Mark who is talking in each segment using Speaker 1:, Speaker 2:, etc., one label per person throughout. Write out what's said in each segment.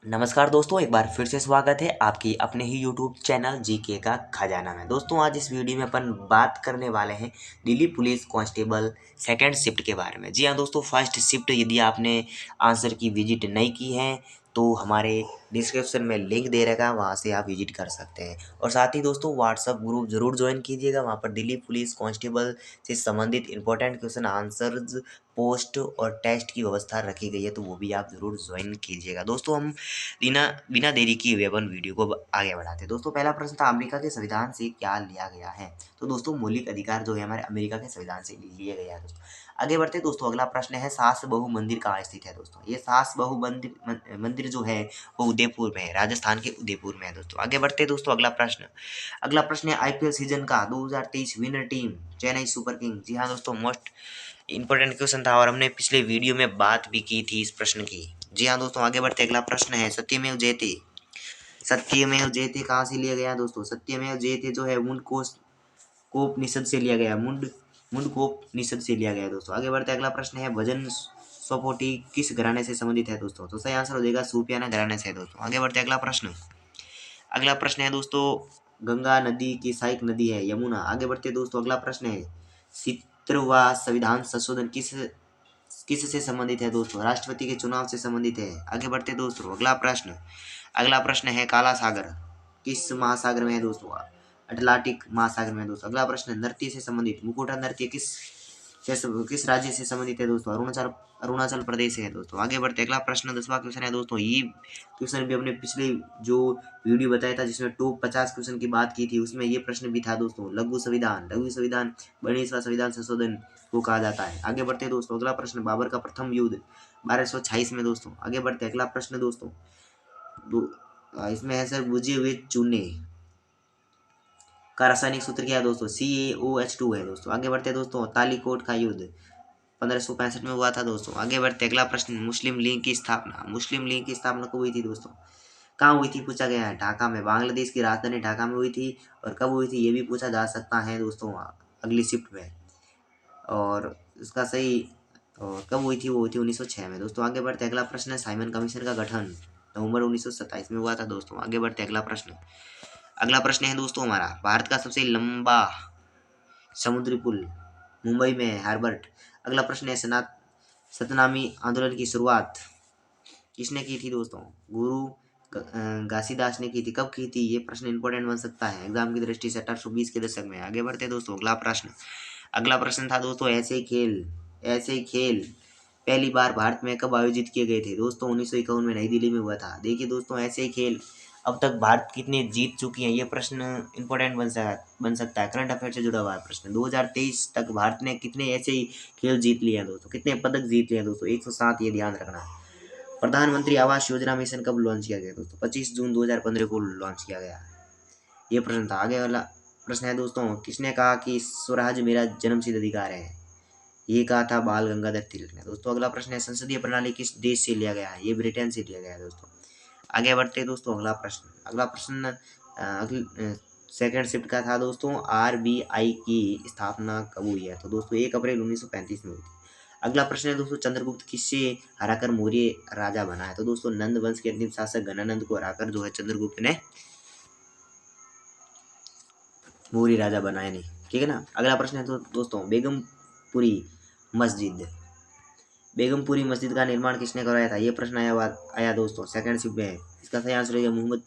Speaker 1: नमस्कार दोस्तों, एक बार फिर से स्वागत है आपकी अपने ही यूट्यूब चैनल जीके का खजाना में। दोस्तों आज इस वीडियो में अपन बात करने वाले हैं Delhi police constable second shift के बारे में। जी हाँ दोस्तों, फर्स्ट शिफ्ट यदि आपने आंसर की विजिट नहीं की है तो हमारे डिस्क्रिप्शन में लिंक दे रखा है, वहाँ से आप विजिट कर सकते हैं। और साथ ही दोस्तों व्हाट्सअप ग्रुप जरूर ज्वाइन कीजिएगा, वहाँ पर दिल्ली पुलिस कांस्टेबल से संबंधित इंपॉर्टेंट क्वेश्चन आंसर्स, पोस्ट और टेस्ट की व्यवस्था रखी गई है, तो वो भी आप जरूर ज्वाइन कीजिएगा। दोस्तों हम बिना बिना देरी किए हुए अपन वीडियो को आगे बढ़ाते हैं। दोस्तों पहला प्रश्न था, अमेरिका के संविधान से क्या लिया गया है? तो दोस्तों मौलिक अधिकार जो है हमारे अमेरिका के संविधान से लिए गया है दोस्तों। आगे बढ़ते हैं दोस्तों, अगला प्रश्न है, सास बहु मंदिर कहाँ स्थित है? दोस्तों ये सास बहु मंदिर जो है वो उदयपुर में है, राजस्थान के उदयपुर में है दोस्तों। आगे बढ़ते हैं दोस्तों, अगला प्रश्न है, आईपीएल सीजन का 2023 winner team Chennai super king. जी हाँ दोस्तों, मोस्ट इंपॉर्टेंट क्वेश्चन था और हमने पिछले वीडियो में बात भी की थी इस प्रश्न की। जी हाँ दोस्तों, आगे बढ़ते अगला प्रश्न है, सत्यमेव जयते कहाँ से लिया गया दोस्तों? सत्यमेव जयते जो है मुंडकोपनिषद से लिया गया, मुंडकोपनिषद से लिया गया दोस्तों। आगे बढ़ते अगला प्रश्न है, भजन स्वपोटी किस घराने से संबंधित है दोस्तों? तो सही आंसर हो जाएगा सूफियाना घराने से दोस्तों। आगे बढ़ते अगला प्रश्न है दोस्तों, गंगा नदी की सहायक नदी है यमुना। आगे बढ़ते दोस्तों, अगला प्रश्न है, सित्रवा संविधान संशोधन किस से संबंधित है दोस्तों? राष्ट्रपति के चुनाव से संबंधित है। आगे बढ़ते दोस्तों, अगला प्रश्न है, काला सागर किस महासागर में है दोस्तों? अटलांटिक महासागर में है दोस्तों। अगला प्रश्न, नृत्य से संबंधित, मुकुटा नृत्य किस राज्य से संबंधित है दोस्तों? अरुणाचल प्रदेश है दोस्तों। आगे बढ़ते अगला प्रश्न, 10वां क्वेश्चन है दोस्तों, ये क्वेश्चन भी हमने पिछले जो वीडियो बताया था जिसमें टॉप 50 क्वेश्चन की बात की थी, उसमें ये प्रश्न भी था दोस्तों, लघु संविधान 12वां संविधान संशोधन को कहा जाता है। आगे बढ़ते दोस्तों, अगला प्रश्न, बाबर का प्रथम युद्ध 1226 में दोस्तों। आगे बढ़ते अगला प्रश्न दोस्तों, इसमें है सर, बुझे हुए चूने का रासायनिक सूत्र क्या है दोस्तों? CaOH2 है दोस्तों। आगे बढ़ते दोस्तों, तालीकोट का युद्ध 1565 में हुआ था दोस्तों। आगे बढ़ते अगला प्रश्न, मुस्लिम लीग की स्थापना कब हुई थी दोस्तों? कहाँ हुई थी पूछा गया है, ढाका में, बांग्लादेश की राजधानी ढाका में हुई थी। और कब हुई थी ये भी पूछा जा सकता है दोस्तों अगली शिफ्ट में। और इसका सही और कब हुई थी, वो हुई थी 1906 में दोस्तों। आगे बढ़ते अगला प्रश्न है, साइमन कमीशन का गठन नवंबर 1927 में हुआ था दोस्तों। आगे बढ़ते अगला प्रश्न है दोस्तों हमारा, भारत का सबसे लंबा समुद्री पुल मुंबई में है, हार्बर्ट। अगला प्रश्न है, सतनामी आंदोलन की शुरुआत किसने की थी दोस्तों? गुरु घासीदास ने की थी। कब की थी, ये प्रश्न इंपॉर्टेंट बन सकता है एग्जाम की दृष्टि से 1820 के दशक में। आगे बढ़ते दोस्तों, अगला प्रश्न था दोस्तों, ऐसे खेल पहली बार भारत में कब आयोजित किए गए थे दोस्तों? 1951 में नई दिल्ली में हुआ था। देखिए दोस्तों, ऐसे ही खेल अब तक भारत कितने जीत चुकी हैं, ये प्रश्न इंपॉर्टेंट बन सकता है, करंट अफेयर से जुड़ा हुआ है प्रश्न। 2023 तक भारत ने कितने ऐसे ही खेल जीत लिए हैं दोस्तों? कितने पदक जीत लिए हैं दोस्तों? 107, ये ध्यान रखना। प्रधानमंत्री आवास योजना मिशन कब लॉन्च किया गया दोस्तों? 25 जून 2015 को लॉन्च किया गया, ये प्रश्न था। आगे वाला प्रश्न है दोस्तों, किसने कहा कि स्वराज मेरा जन्मसिद्ध अधिकार है? ये कहा था बाल गंगाधर तिलक ने दोस्तों। अगला प्रश्न है, संसदीय प्रणाली किस देश से लिया गया है? ये ब्रिटेन से लिया गया है दोस्तों। आगे बढ़ते दोस्तों, अगला प्रश्न सेकंड शिफ्ट का था दोस्तों, RBI की स्थापना कब हुई है? तो दोस्तों 1 अप्रैल 1935 में हुई थी। अगला प्रश्न है दोस्तों, चंद्रगुप्त किससे हराकर मौर्य राजा बना है? तो दोस्तों नंद वंश के अंतिम शासक गणानंद को हराकर जो है चंद्रगुप्त ने मौर्य राजा बनाया नहीं, ठीक है ना। अगला प्रश्न है तो दोस्तों, बेगमपुरी मस्जिद का निर्माण किसने करवाया था? ये प्रश्न आया दोस्तों सेकंड शिफ्ट में। इसका सही आंसर है मोहम्मद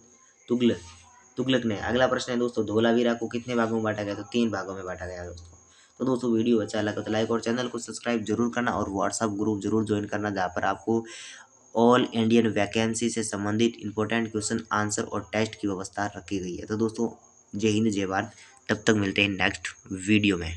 Speaker 1: तुगलक ने। अगला प्रश्न है दोस्तों, धोलावीरा को कितने भागों में बांटा गया? तो 3 भागों में बांटा गया दोस्तों। तो दोस्तों वीडियो अच्छा लगा तो लाइक और चैनल को सब्सक्राइब जरूर करना और व्हाट्सअप ग्रुप जरूर ज्वाइन करना, जहाँ पर आपको ऑल इंडियन वैकेंसी से संबंधित इंपॉर्टेंट क्वेश्चन आंसर और टेस्ट की व्यवस्था रखी गई है। तो दोस्तों जय हिंद जय भारत, तब तक मिलते हैं नेक्स्ट वीडियो में।